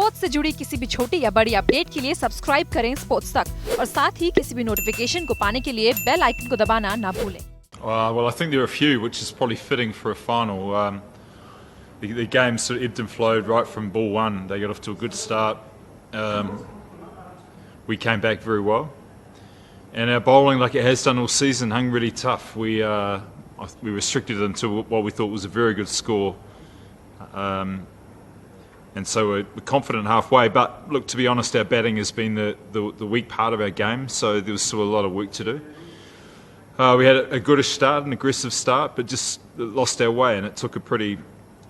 Sports से जुड़ी किसी भी छोटी या बड़ी अपडेट के लिए सब्सक्राइब करें स्पोर्ट्स तक और साथ ही किसी भी नोटिफिकेशन को पाने के लिए बेल आइकन को दबाना ना भूलें। Well, I think there are a few, which is probably fitting for a final. The game sort of ebbed and flowed right from ball one. They got off to a good start. We came back very well. And our bowling, like it has done all season, hung really tough. We restricted them to what we thought was a very good score. And so we're confident halfway. But look, to be honest, our batting has been the weak part of our game, so there was still a lot of work to do. We had a goodish start, an aggressive start, but just lost our way, and it took a pretty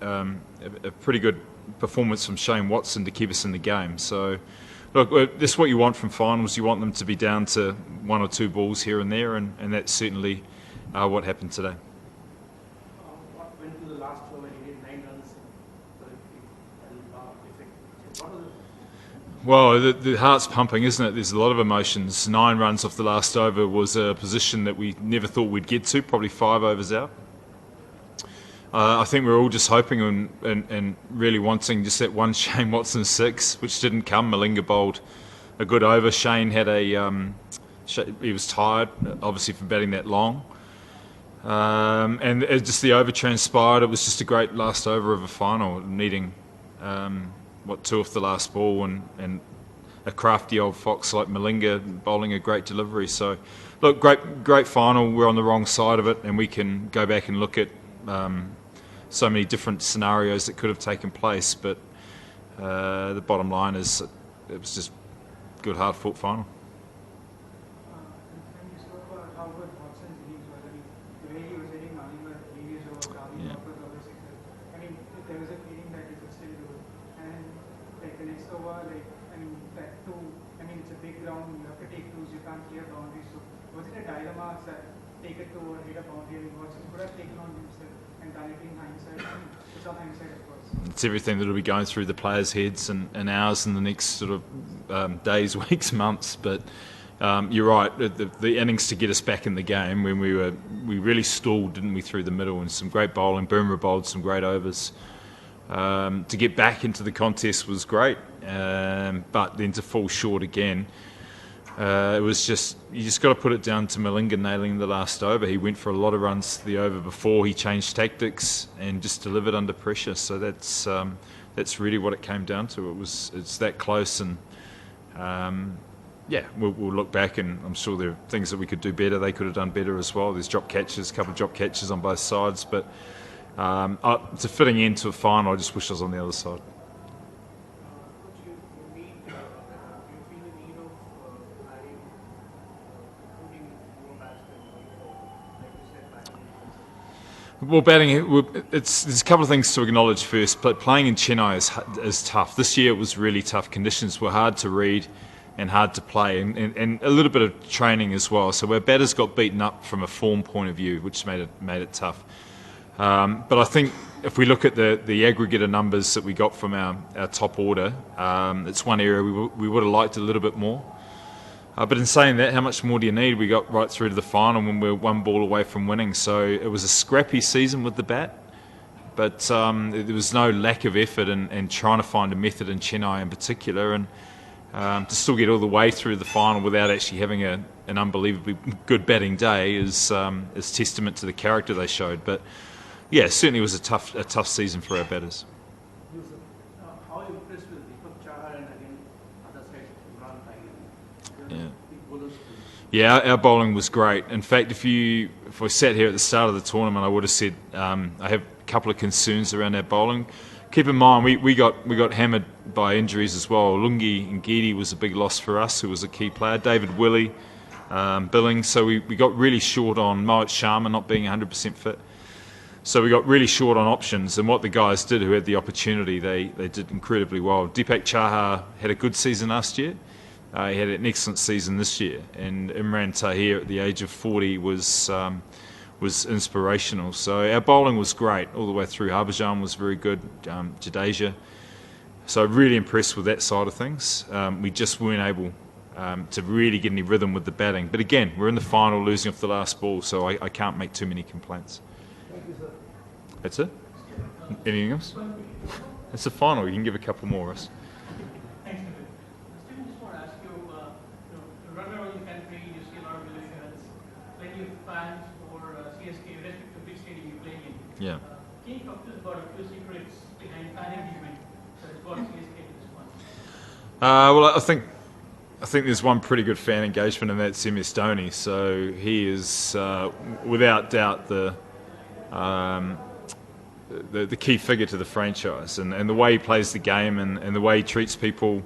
good performance from Shane Watson to keep us in the game. So, look, this is what you want from finals. You want them to be down to one or two balls here and there, and that's certainly what happened today. What went to the last over? He did 9 runs. Well, the heart's pumping, isn't it? There's a lot of emotions. 9 runs off the last over was a position that we never thought we'd get to, probably 5 overs out. I think we're all just hoping and really wanting just that one Shane Watson 6, which didn't come. Malinga bowled a good over. Shane had he was tired, obviously, from batting that long. And just the over transpired. It was just a great last over of a final, needing 2 off the last ball and a crafty old fox like Malinga bowling a great delivery. So, look, great final. We're on the wrong side of it, and we can go back and look at so many different scenarios that could have taken place. But the bottom line is it was just a good, hard-fought final. It's a big ground, you have to take 2s, you can't clear boundaries. So was it a dilemma that take it to or hit a boundary? And Watson could have taken on himself and done it in hindsight. It's all hindsight, of course. It's everything that will be going through the players' heads and ours in the next sort of days, weeks, months. But you're right, the innings to get us back in the game when we really stalled, didn't we, through the middle, and some great bowling. Boomer bowled some great overs. To get back into the contest was great, but then to fall short again, it was you just got to put it down to Malinga nailing the last over. He went for a lot of runs the over before, he changed tactics and just delivered under pressure. So that's really what it came down to. It's that close, and we'll look back, and I'm sure there are things that we could do better. They could have done better as well. There's drop catches, a couple of drop catches on both sides, but it's a fitting end to a final. I just wish I was on the other side. Well, batting, there's a couple of things to acknowledge first. But playing in Chennai is tough. This year it was really tough. Conditions were hard to read and hard to play, and a little bit of training as well. So our batters got beaten up from a form point of view, which made it tough. But I think if we look at the aggregate of numbers that we got from our top order, it's one area we would have liked a little bit more. But in saying that, how much more do you need? We got right through to the final when we were 1 ball away from winning. So it was a scrappy season with the bat, but there was no lack of effort and trying to find a method in Chennai in particular, and to still get all the way through the final without actually having an unbelievably good batting day is testament to the character they showed. But yeah, certainly was a tough season for our batters. How impressed with Deepak Chahar and again other side Imran Tiger? Yeah, our bowling was great. In fact, if I sat here at the start of the tournament, I would have said I have a couple of concerns around our bowling. Keep in mind, we got hammered by injuries as well. Lungi Ngidi was a big loss for us, who was a key player. David Willey, Billings. So we got really short on Mohit Sharma not being 100% fit. So we got really short on options, and what the guys did who had the opportunity, they did incredibly well. Deepak Chahar had a good season last year. He had an excellent season this year, and Imran Tahir at the age of 40 was inspirational. So our bowling was great all the way through. Harbhajan was very good, Jadeja. So really impressed with that side of things. We just weren't able to really get any rhythm with the batting. But again, we're in the final, losing off the last ball, so I can't make too many complaints. Thank you, sir. That's it? Anything else? It's the final. You can give a couple more, Russ. Thanks, Stephen. Stephen, just want to ask you, you run around the country, you see a lot of millions, plenty of fans for CSK, irrespective of which stadium you're playing in. Yeah. Can you talk to us about a few secrets behind fan engagement that has brought CSK to this point? Well, I think there's one pretty good fan engagement, and that's MS Dhoni. So he is, without doubt, the key figure to the franchise, and the way he plays the game and the way he treats people,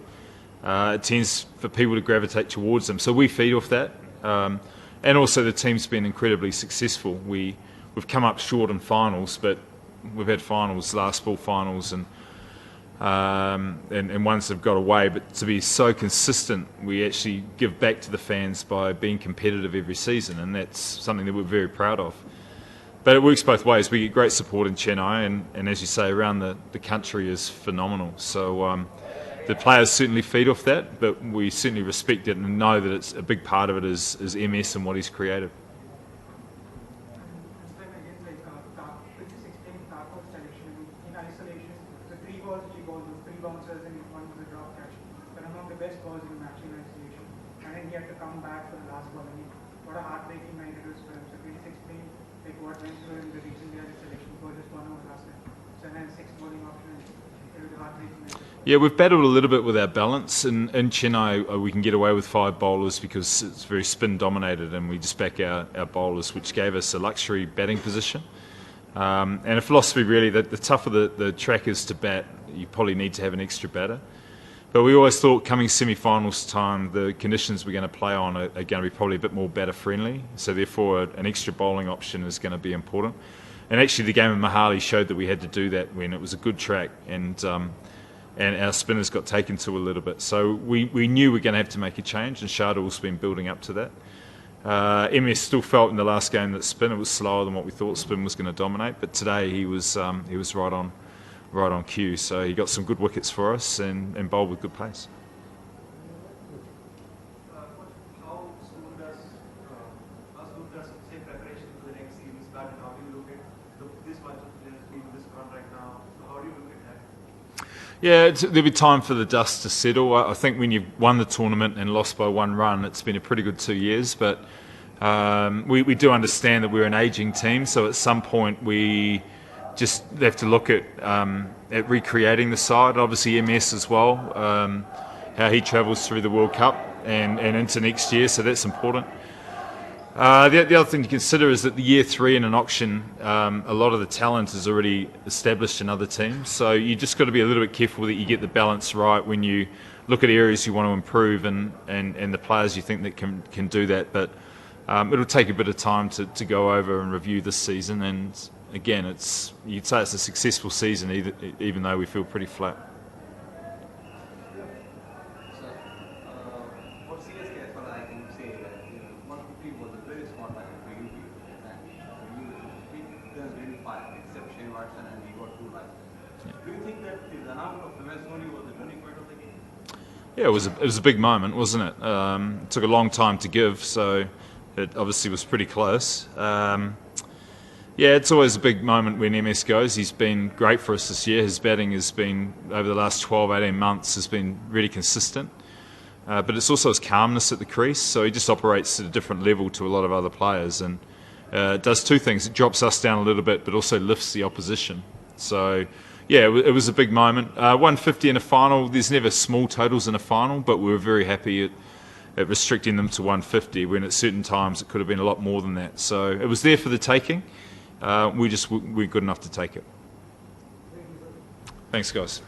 it tends for people to gravitate towards him. So we feed off that, and also the team's been incredibly successful. We've come up short in finals, but we've had finals, last four finals, and ones have got away. But to be so consistent, we actually give back to the fans by being competitive every season, and that's something that we're very proud of. But it works both ways. We get great support in Chennai, and as you say, around the country is phenomenal. So the players certainly feed off that, but we certainly respect it and know that it's a big part of it is MS and what he's created. Could you explain Tarkov's selection? In isolation, the 3 balls which he bowled, those 3 bouncers and one was a drop catch, were among the best balls in the match in isolation. And then he had to come back for the last ball. I mean, what a heartbreaking night it was for him. So can you explain what went through in the reason behind the selection? Because just 1 over last night. So then 6 bowling option, it was a heartbreaking night. Yeah, we've battled a little bit with our balance. In Chennai, we can get away with 5 bowlers because it's very spin dominated, and we just back our bowlers, which gave us a luxury batting position. And a philosophy really that the tougher the track is to bat, you probably need to have an extra batter. But we always thought coming semi-finals time, the conditions we're going to play on are going to be probably a bit more batter friendly. So therefore, an extra bowling option is going to be important. And actually, the game of Mohali showed that we had to do that when it was a good track, and our spinners got taken to a little bit. So we knew we were going to have to make a change, and Shardul's been building up to that. MS still felt in the last game that spin, it was slower than what we thought spin was going to dominate, but today he was right on cue. So he got some good wickets for us and bowled with good pace. How soon does say preparation for the next season start, and how do you look at this bunch of players being this run right now? So how do you look at that? Yeah, there'll be time for the dust to settle. I think when you've won the tournament and lost by 1 run, it's been a pretty good 2 years. But we do understand that we're an ageing team, so at some point we just have to look at recreating the side. Obviously MS as well, how he travels through the World Cup and into next year, so that's important. The other thing to consider is that the year 3 in an auction, a lot of the talent is already established in other teams. So you just got to be a little bit careful that you get the balance right when you look at areas you want to improve and the players you think that can do that. But it'll take a bit of time to go over and review this season. And again, you'd say it's a successful season, even though we feel pretty flat. For CSK, as far as I can say, that 150 was a very smart line for you people, and he does really fine, except Shane Watson, and he got 2 runs. Do you think that the run-out of MS Dhoni was the turning point of the game? Yeah, it was a big moment, wasn't it? It took a long time to give, so it obviously was pretty close. Yeah, it's always a big moment when MS goes. He's been great for us this year. His batting has been, over the last 12, 18 months, has been really consistent. But it's also his calmness at the crease, so he just operates at a different level to a lot of other players. And it does 2 things. It drops us down a little bit, but also lifts the opposition. So, yeah, it was a big moment. 150 in a final, there's never small totals in a final, but we were very happy at restricting them to 150, when at certain times it could have been a lot more than that. So it was there for the taking. We're good enough to take it. Thanks, guys.